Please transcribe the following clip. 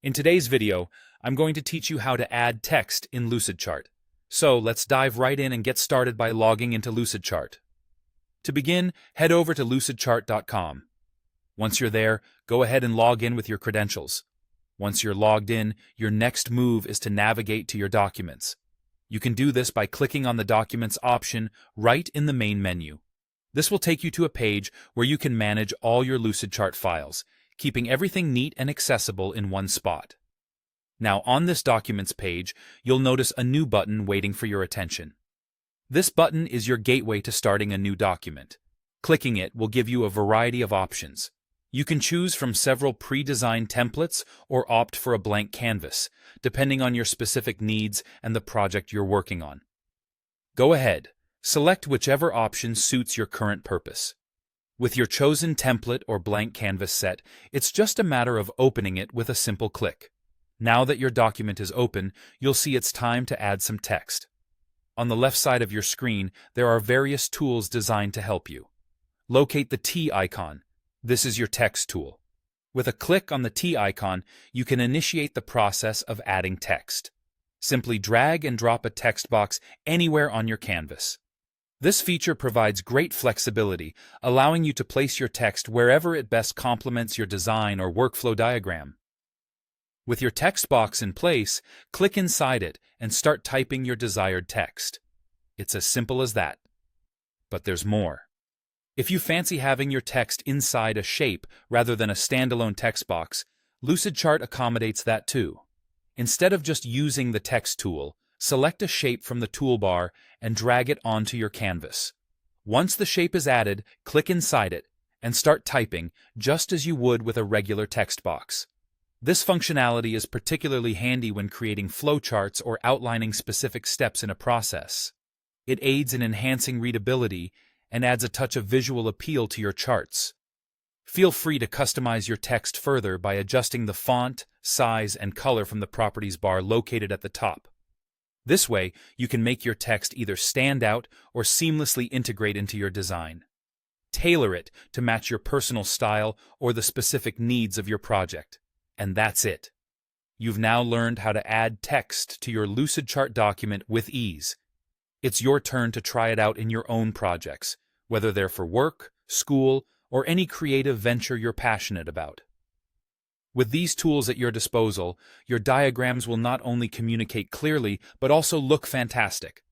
In today's video, I'm going to teach you how to add text in Lucidchart. So let's dive right in and get started by logging into Lucidchart. To begin, head over to lucidchart.com. Once you're there, go ahead and log in with your credentials. Once you're logged in, your next move is to navigate to your documents. You can do this by clicking on the Documents option right in the main menu. This will take you to a page where you can manage all your Lucidchart files, keeping everything neat and accessible in one spot. Now, on this Documents page, you'll notice a new button waiting for your attention. This button is your gateway to starting a new document. Clicking it will give you a variety of options. You can choose from several pre-designed templates or opt for a blank canvas, depending on your specific needs and the project you're working on. Go ahead, select whichever option suits your current purpose. With your chosen template or blank canvas set, it's just a matter of opening it with a simple click. Now that your document is open, you'll see it's time to add some text. On the left side of your screen, there are various tools designed to help you. Locate the T icon. This is your text tool. With a click on the T icon, you can initiate the process of adding text. Simply drag and drop a text box anywhere on your canvas. This feature provides great flexibility, allowing you to place your text wherever it best complements your design or workflow diagram. With your text box in place, click inside it and start typing your desired text. It's as simple as that. But there's more. If you fancy having your text inside a shape rather than a standalone text box, Lucidchart accommodates that too. Instead of just using the text tool, select a shape from the toolbar and drag it onto your canvas. Once the shape is added, click inside it and start typing just as you would with a regular text box. This functionality is particularly handy when creating flowcharts or outlining specific steps in a process. It aids in enhancing readability and adds a touch of visual appeal to your charts. Feel free to customize your text further by adjusting the font, size, and color from the Properties bar located at the top. This way, you can make your text either stand out or seamlessly integrate into your design. Tailor it to match your personal style or the specific needs of your project. And that's it. You've now learned how to add text to your Lucidchart document with ease. It's your turn to try it out in your own projects, whether they're for work, school, or any creative venture you're passionate about. With these tools at your disposal, your diagrams will not only communicate clearly, but also look fantastic.